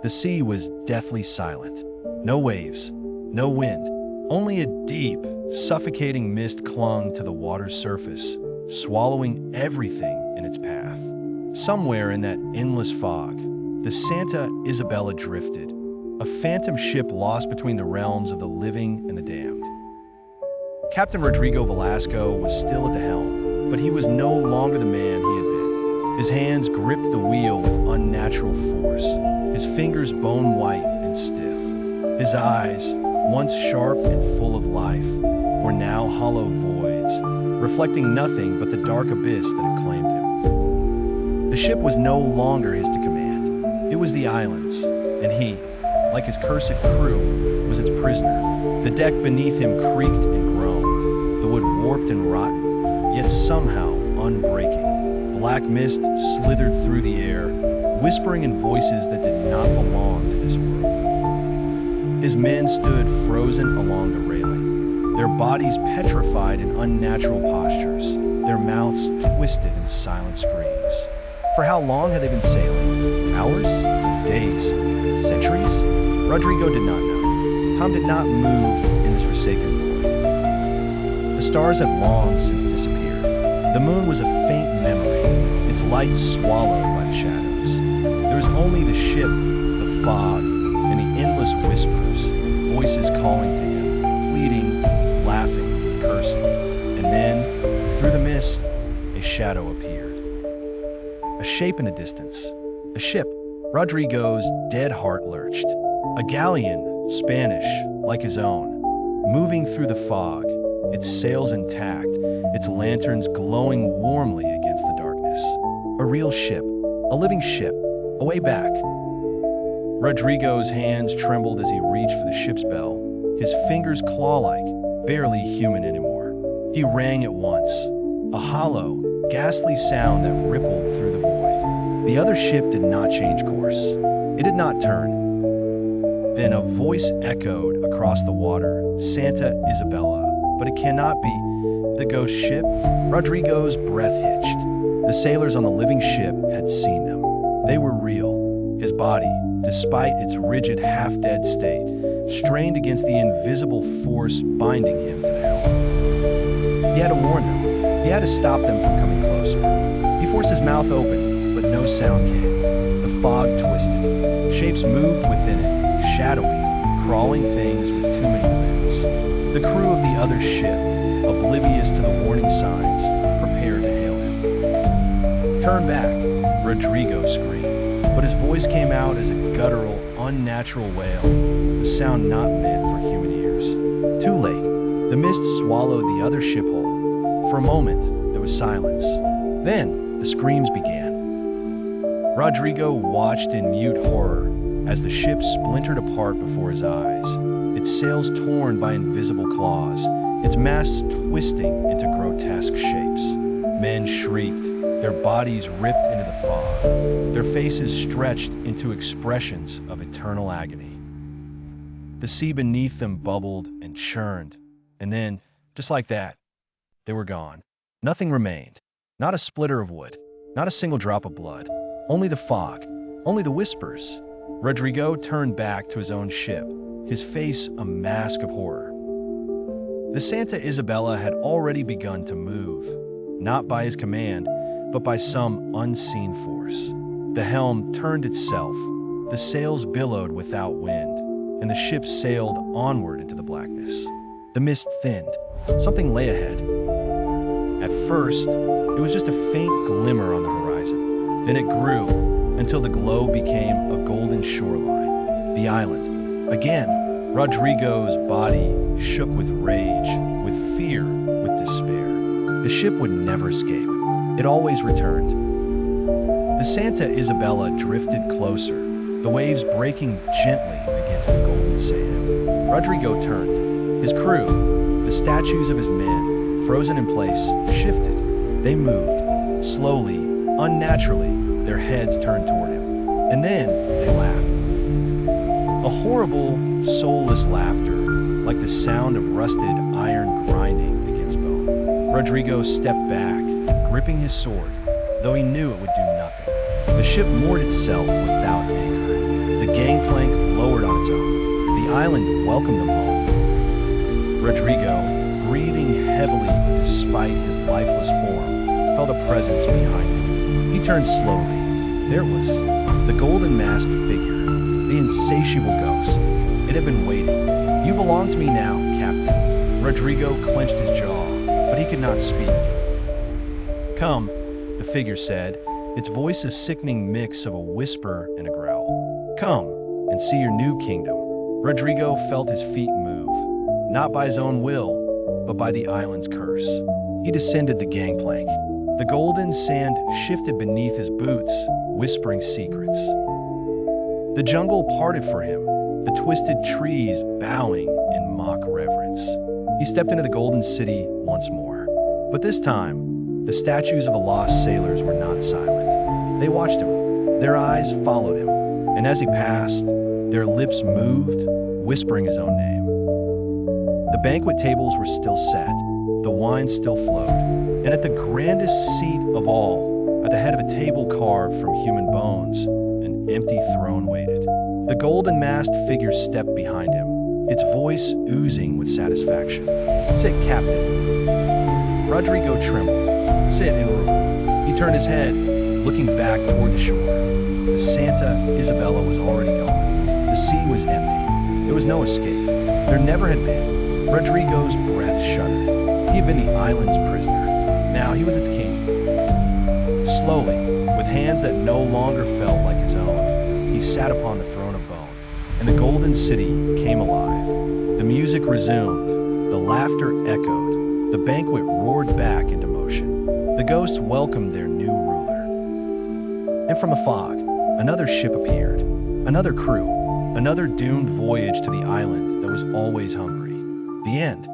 The sea was deathly silent. No waves, no wind, only a deep, suffocating mist clung to the water's surface, swallowing everything in its path. Somewhere in that endless fog, the Santa Isabella drifted, a phantom ship lost between the realms of the living and the damned. Captain Rodrigo Velasco was still at the helm, but he was no longer the man he had been. His hands gripped the wheel with unnatural force, his fingers bone white and stiff. His eyes, once sharp and full of life, were now hollow voids, reflecting nothing but the dark abyss that had claimed him. The ship was no longer his to command. It was the island's, and he, like his cursed crew, was its prisoner. The deck beneath him creaked and groaned, the wood warped and rotten, yet somehow unbreaking. Black mist slithered through the air, whispering in voices that did not belong to this world. His men stood frozen along the railing, their bodies petrified in unnatural postures, their mouths twisted in silent screams. For how long had they been sailing? Hours? Days? Centuries? Rodrigo did not know. Tom did not move in his forsaken void. The stars had long since disappeared. The moon was a faint memory, its light swallowed by the shadows. There was only the ship, the fog, and the endless whispers, voices calling to him, pleading, laughing, cursing. And then, through the mist, a shadow appeared. A shape in the distance. A ship. Rodrigo's dead heart lurched. A galleon, Spanish, like his own, moving through the fog, its sails intact, its lanterns glowing warmly against the darkness. A real ship, a living ship, a way back. Rodrigo's hands trembled as he reached for the ship's bell, his fingers claw-like, barely human anymore. He rang at once, a hollow, ghastly sound that rippled through the void. The other ship did not change course. It did not turn. Then a voice echoed across the water, Santa Isabella. But it cannot be. The ghost ship? Rodrigo's breath hitched. The sailors on the living ship had seen them. They were real. His body, despite its rigid, half-dead state, strained against the invisible force binding him to the helm. He had to warn them. He had to stop them from coming closer. He forced his mouth open, but no sound came. The fog twisted. Shapes moved within it, shadowy, crawling things with too many limbs. The crew of the other ship, oblivious to the warning signs, prepared to hail him. "Turn back," Rodrigo screamed, but his voice came out as a guttural, unnatural wail, the sound not meant for human ears. Too late. The mist swallowed the other ship whole. For a moment, there was silence. Then, the screams began. Rodrigo watched in mute horror as the ship splintered apart before his eyes, its sails torn by invisible claws, its masts twisting into grotesque shapes. Men shrieked, their bodies ripped into the fog, their faces stretched into expressions of eternal agony. The sea beneath them bubbled and churned, and then, just like that, they were gone. Nothing remained. Not a splitter of wood, not a single drop of blood. Only the fog, only the whispers. Rodrigo turned back to his own ship, his face a mask of horror. The Santa Isabella had already begun to move, not by his command, but by some unseen force. The helm turned itself, the sails billowed without wind, and the ship sailed onward into the blackness. The mist thinned. Something lay ahead. At first, it was just a faint glimmer on the horizon. Then it grew until the glow became a golden shoreline. The island. Again, Rodrigo's body shook with rage, with fear, with despair. The ship would never escape. It always returned. The Santa Isabella drifted closer, the waves breaking gently against the golden sand. Rodrigo turned. His crew, the statues of his men, frozen in place, shifted. They moved, slowly, unnaturally, their heads turned toward him. And then they laughed. A horrible, soulless laughter, like the sound of rusted iron grinding against bone. Rodrigo stepped back, gripping his sword, though he knew it would do nothing. The ship moored itself without anchor. The gangplank lowered on its own. The island welcomed them home. Rodrigo, breathing heavily despite his lifeless form, felt a presence behind him. He turned slowly. There it was, the golden masked figure, the insatiable ghost. It had been waiting. "You belong to me now, Captain." Rodrigo clenched his jaw, but he could not speak. "Come," the figure said, its voice a sickening mix of a whisper and a growl. "Come and see your new kingdom." Rodrigo felt his feet move, not by his own will, but by the island's curse. He descended the gangplank. The golden sand shifted beneath his boots, whispering secrets. The jungle parted for him, the twisted trees bowing in mock reverence. He stepped into the golden city once more. But this time, the statues of the lost sailors were not silent. They watched him. Their eyes followed him. And as he passed, their lips moved, whispering his own name. The banquet tables were still set. The wine still flowed. And at the grandest seat of all, at the head of a table carved from human bones, an empty throne waited. The golden masked figure stepped behind him, its voice oozing with satisfaction. "Sit, Captain." Rodrigo trembled. "Sit and rule." He turned his head, looking back toward the shore. The Santa Isabella was already gone. The sea was empty. There was no escape. There never had been. Rodrigo's breath shuddered. He had been the island's prisoner. Now he was its king. Slowly, with hands that no longer felt like his own, he sat upon the throne of bone, and the golden city came alive. The music resumed, the laughter echoed, the banquet roared back into motion. The ghosts welcomed their new ruler. And from the fog, another ship appeared, another crew, another doomed voyage to the island that was always hungry. The end.